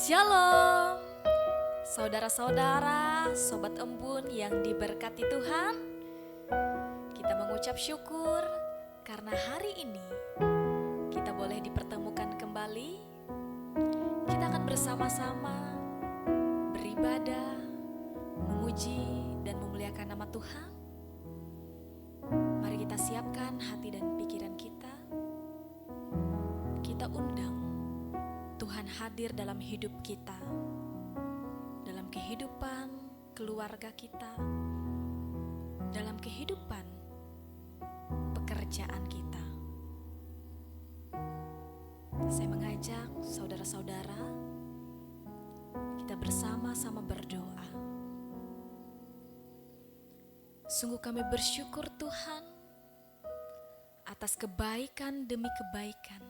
Shalom, saudara-saudara, sobat embun yang diberkati Tuhan. Kita mengucap syukur karena hari ini kita boleh dipertemukan kembali. Kita akan bersama-sama beribadah, memuji dan memuliakan nama Tuhan. Mari kita siapkan hati dan pikiran kita. Kita undang Tuhan hadir dalam hidup kita, dalam kehidupan keluarga kita, dalam kehidupan pekerjaan kita. Saya mengajak saudara-saudara, kita bersama-sama berdoa. Sungguh kami bersyukur Tuhan atas kebaikan demi kebaikan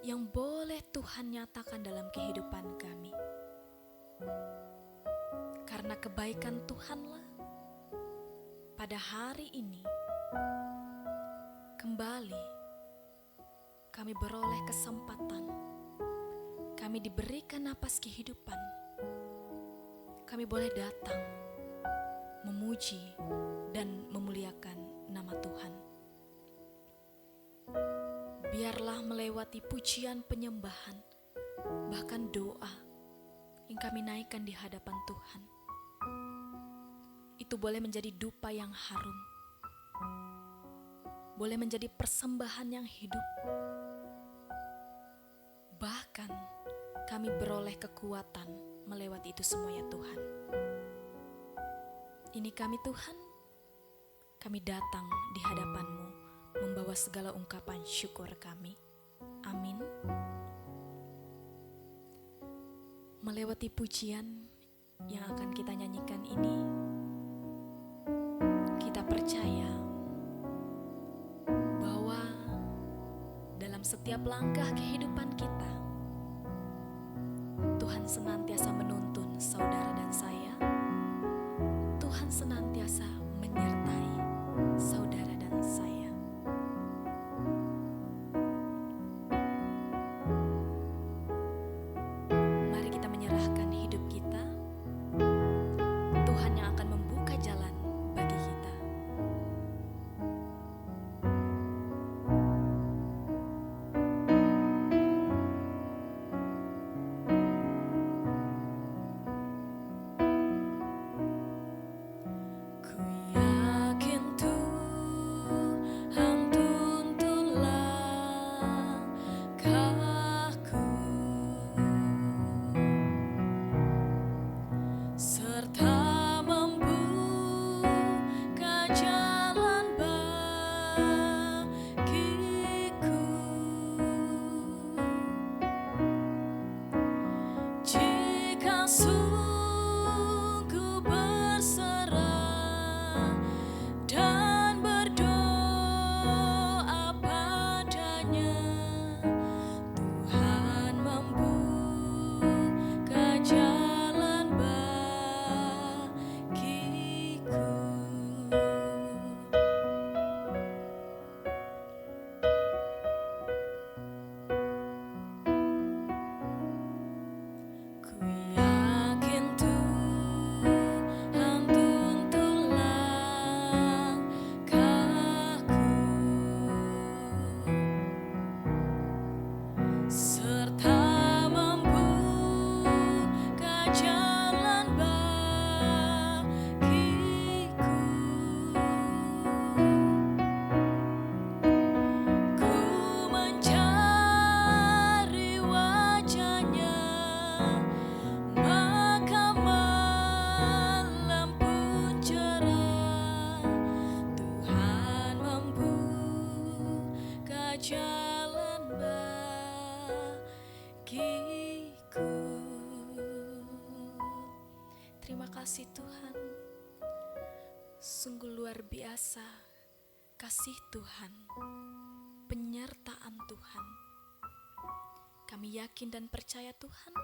yang boleh Tuhan nyatakan dalam kehidupan kami. Karena kebaikan Tuhanlah, pada hari ini kembali kami beroleh kesempatan, kami diberikan napas kehidupan, kami boleh datang memuji dan memuliakan nama Tuhan. Biarlah melewati pujian penyembahan, bahkan doa yang kami naikkan di hadapan Tuhan, itu boleh menjadi dupa yang harum, boleh menjadi persembahan yang hidup. Bahkan kami beroleh kekuatan melewati itu semua ya Tuhan. Ini kami Tuhan, kami datang di hadapan-Mu membawa segala ungkapan syukur kami. Amin. Melewati pujian yang akan kita nyanyikan ini, kita percaya bahwa dalam setiap langkah kehidupan kita, Tuhan senantiasa menuntun saudara dan saya. Tuhan senantiasa menyertai saudara dan saya. Mari kita menyerahkan hidup kita. Tuhan yang akan membuka jalan bagi kita. Ku yakin Tuhan tuntun langkahku, serta membuka jalan bagiku. Jika sungguh berserah dan berdoa padanya, Tuhan membuka jalan bagiku. Ku yakin Tuhan tuntun langkahku, serta membuka jalan bagiku. Ku mencari wajahnya, maka malam pun cerah. Tuhan membuka jalan bagiku. Terima kasih Tuhan. Sungguh luar biasa kasih Tuhan, penyertaan Tuhan. Kami yakin dan percaya Tuhan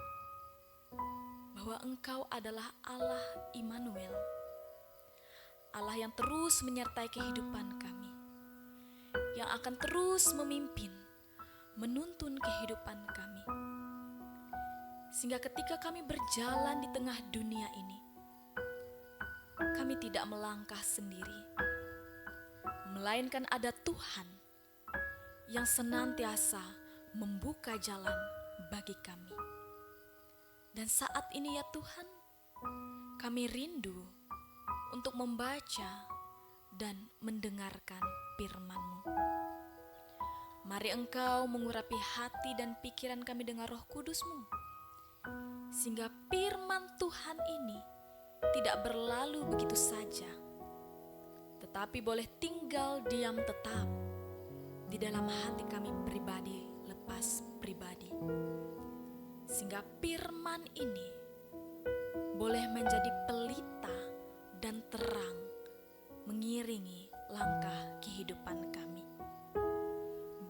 bahwa Engkau adalah Allah Immanuel, Allah yang terus menyertai kehidupan kami, yang akan terus memimpin, menuntun kehidupan kami. sehingga ketika kami berjalan di tengah dunia ini, kami tidak melangkah sendiri, melainkan ada Tuhan yang senantiasa membuka jalan bagi kami. Dan saat ini ya Tuhan, kami rindu untuk membaca dan mendengarkan firman-Mu. Mari Engkau mengurapi hati dan pikiran kami dengan Roh Kudus-Mu, sehingga firman Tuhan ini tidak berlalu begitu saja, tetapi boleh tinggal diam tetap di dalam hati kami pribadi lepas pribadi, sehingga firman ini boleh menjadi pelita dan terang mengiringi langkah kehidupan kami.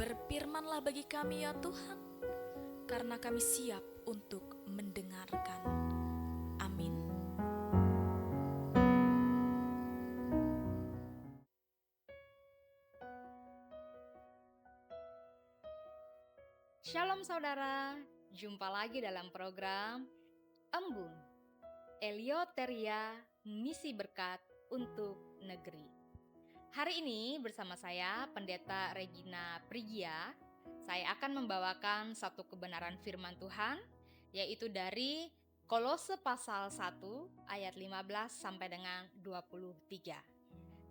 Berfirmanlah bagi kami ya Tuhan, karena kami siap untuk mendengarkan. Amin. Shalom saudara, jumpa lagi dalam program Embun, Eleuteria Misi Berkat untuk Negeri. Hari ini bersama saya Pendeta Regina Prigia, saya akan membawakan satu kebenaran firman Tuhan, yaitu dari Kolose pasal 1 ayat 15 sampai dengan 23.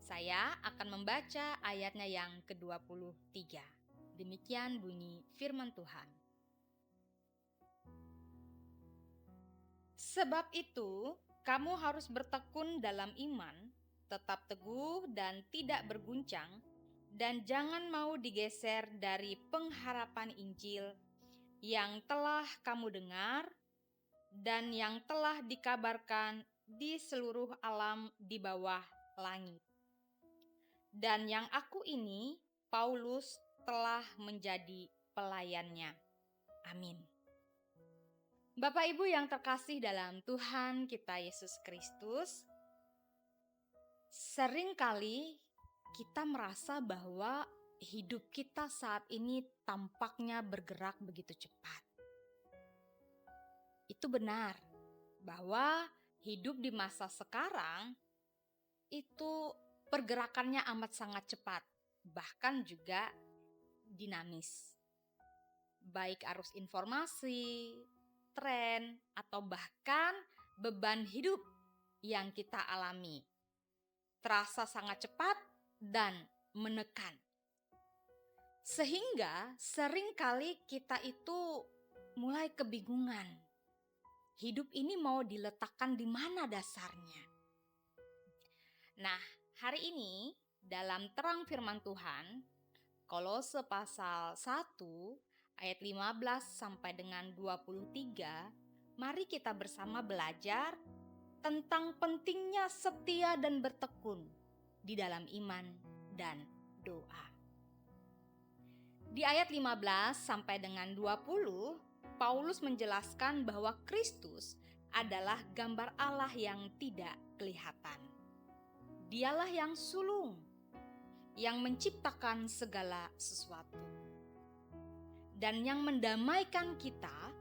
Saya akan membaca ayatnya yang ke-23. Demikian bunyi firman Tuhan. Sebab itu, kamu harus bertekun dalam iman, tetap teguh dan tidak berguncang, dan jangan mau digeser dari pengharapan Injil yang telah kamu dengar dan yang telah dikabarkan di seluruh alam di bawah langit. Dan yang aku ini, Paulus, telah menjadi pelayannya. Amin. Bapak Ibu yang terkasih dalam Tuhan kita Yesus Kristus, seringkali kita merasa bahwa hidup kita saat ini tampaknya bergerak begitu cepat. Itu benar, bahwa hidup di masa sekarang itu pergerakannya amat sangat cepat, bahkan juga dinamis. Baik arus informasi, tren, atau bahkan beban hidup yang kita alami terasa sangat cepat dan menekan. Sehingga seringkali kita itu mulai kebingungan. Hidup ini mau diletakkan di mana dasarnya? Nah, hari ini dalam terang firman Tuhan, Kolose pasal 1 ayat 15 sampai dengan 23, mari kita bersama belajar tentang pentingnya setia dan bertekun di dalam iman dan doa. Di ayat 15 sampai dengan 20, Paulus menjelaskan bahwa Kristus adalah gambar Allah yang tidak kelihatan. Dialah yang sulung, yang menciptakan segala sesuatu, dan yang mendamaikan kita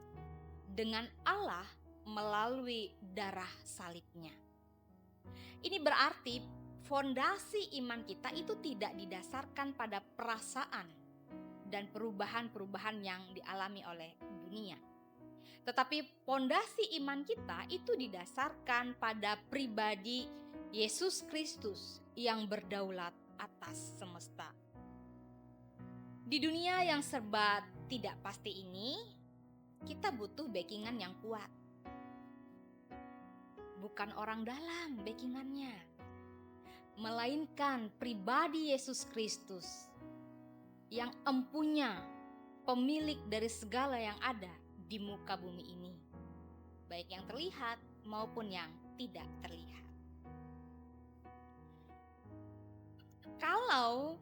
dengan Allah melalui darah salibnya. Ini berarti fondasi iman kita itu tidak didasarkan pada perasaan dan perubahan-perubahan yang dialami oleh dunia. Tetapi fondasi iman kita itu didasarkan pada pribadi Yesus Kristus yang berdaulat atas semesta. Di dunia yang serba tidak pasti ini, kita butuh backingan yang kuat. Bukan orang dalam backingannya, melainkan pribadi Yesus Kristus yang empunya, pemilik dari segala yang ada di muka bumi ini, baik yang terlihat maupun yang tidak terlihat. Kalau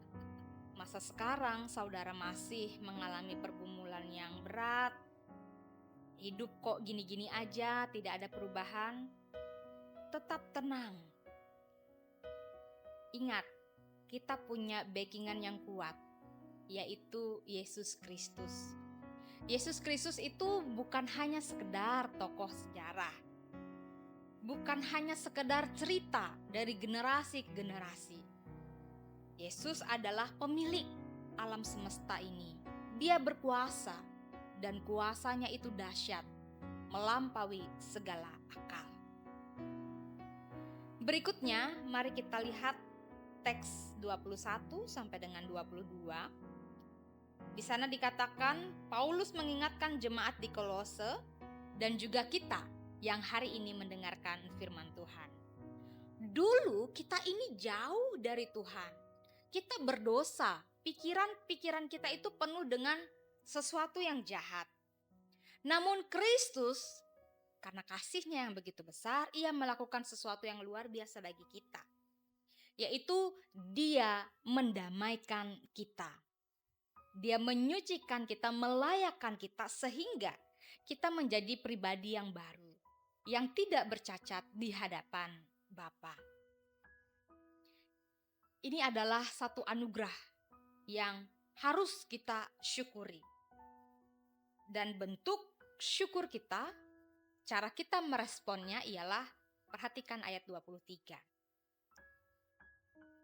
masa sekarang saudara masih mengalami pergumulan yang berat, hidup kok gini-gini aja, tidak ada perubahan, tetap tenang. Ingat, kita punya backingan yang kuat, yaitu Yesus Kristus. Yesus Kristus itu bukan hanya sekedar tokoh sejarah, bukan hanya sekedar cerita dari generasi ke generasi. Yesus adalah pemilik alam semesta ini. Dia berkuasa dan kuasanya itu dahsyat, melampaui segala akal. Berikutnya, mari kita lihat teks 21 sampai dengan 22. Di sana dikatakan Paulus mengingatkan jemaat di Kolose dan juga kita yang hari ini mendengarkan firman Tuhan. Dulu kita ini jauh dari Tuhan. Kita berdosa, pikiran-pikiran kita itu penuh dengan sesuatu yang jahat. Namun Kristus, karena kasih-Nya yang begitu besar, Ia melakukan sesuatu yang luar biasa bagi kita, yaitu Dia mendamaikan kita. Dia menyucikan kita, melayakkan kita sehingga kita menjadi pribadi yang baru, yang tidak bercacat di hadapan Bapa. Ini adalah satu anugerah yang harus kita syukuri. Dan bentuk syukur kita, cara kita meresponnya ialah, perhatikan ayat 23.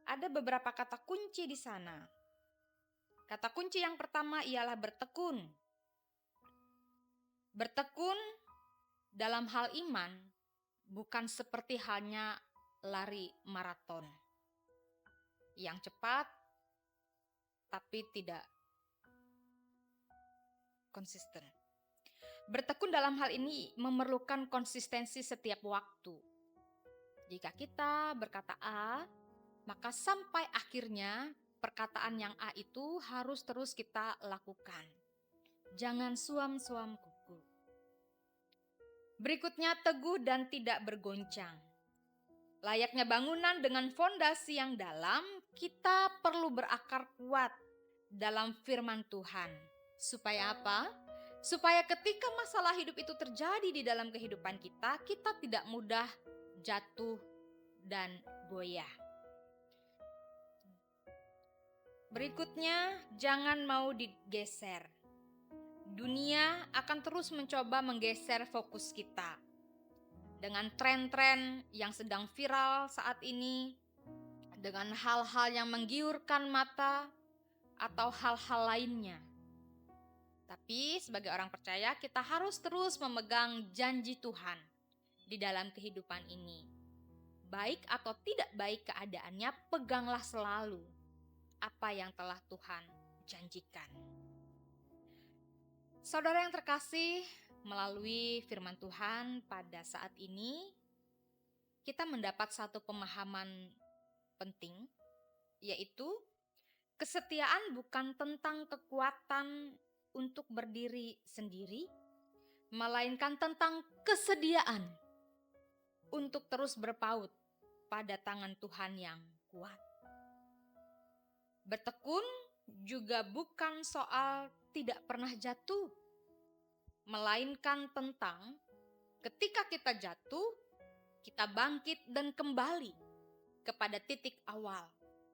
Ada beberapa kata kunci di sana. Kata kunci yang pertama ialah bertekun. Bertekun dalam hal iman bukan seperti halnya lari maraton yang cepat tapi tidak konsisten. Bertekun dalam hal ini memerlukan konsistensi setiap waktu. Jika kita berkata A, maka sampai akhirnya perkataan yang A itu harus terus kita lakukan. Jangan suam-suam kuku. Berikutnya, teguh dan tidak bergoncang. Layaknya bangunan dengan fondasi yang dalam, kita perlu berakar kuat dalam firman Tuhan. Supaya apa? Supaya ketika masalah hidup itu terjadi di dalam kehidupan kita, kita tidak mudah jatuh dan goyah. Berikutnya, jangan mau digeser. Dunia akan terus mencoba menggeser fokus kita. Dengan tren-tren yang sedang viral saat ini, dengan hal-hal yang menggiurkan mata, atau hal-hal lainnya. Tapi sebagai orang percaya, kita harus terus memegang janji Tuhan di dalam kehidupan ini. Baik atau tidak baik keadaannya, peganglah selalu apa yang telah Tuhan janjikan. Saudara yang terkasih, melalui firman Tuhan pada saat ini, kita mendapat satu pemahaman penting, yaitu kesetiaan bukan tentang kekuatan untuk berdiri sendiri, melainkan tentang kesediaan untuk terus berpaut pada tangan Tuhan yang kuat. Bertekun juga bukan soal tidak pernah jatuh, melainkan tentang ketika kita jatuh, kita bangkit dan kembali kepada titik awal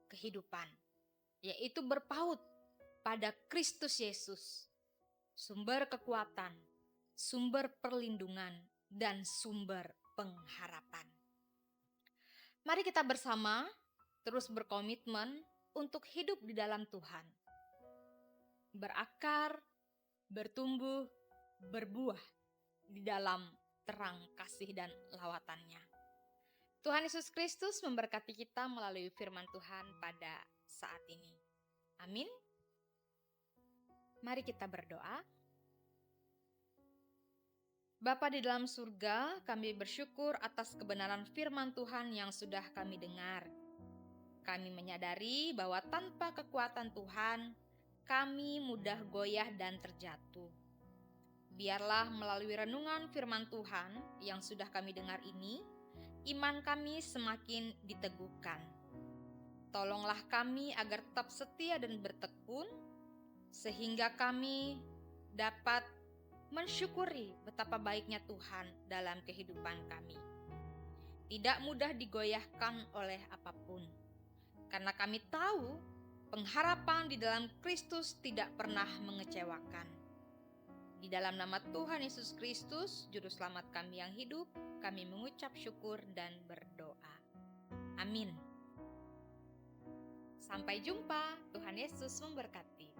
kehidupan, yaitu berpaut pada Kristus Yesus, sumber kekuatan, sumber perlindungan, dan sumber pengharapan. Mari kita bersama terus berkomitmen untuk hidup di dalam Tuhan, berakar, bertumbuh, berbuah di dalam terang kasih dan lawatannya. Tuhan Yesus Kristus memberkati kita melalui firman Tuhan pada saat ini. Amin. Mari kita berdoa. Bapa di dalam surga, kami bersyukur atas kebenaran firman Tuhan yang sudah kami dengar. Kami menyadari bahwa tanpa kekuatan Tuhan, kami mudah goyah dan terjatuh. Biarlah melalui renungan firman Tuhan yang sudah kami dengar ini, iman kami semakin diteguhkan. Tolonglah kami agar tetap setia dan bertekun, sehingga kami dapat mensyukuri betapa baiknya Tuhan dalam kehidupan kami. Tidak mudah digoyahkan oleh apapun, karena kami tahu pengharapan di dalam Kristus tidak pernah mengecewakan. Di dalam nama Tuhan Yesus Kristus, Juru Selamat kami yang hidup, kami mengucap syukur dan berdoa. Amin. Sampai jumpa, Tuhan Yesus memberkati.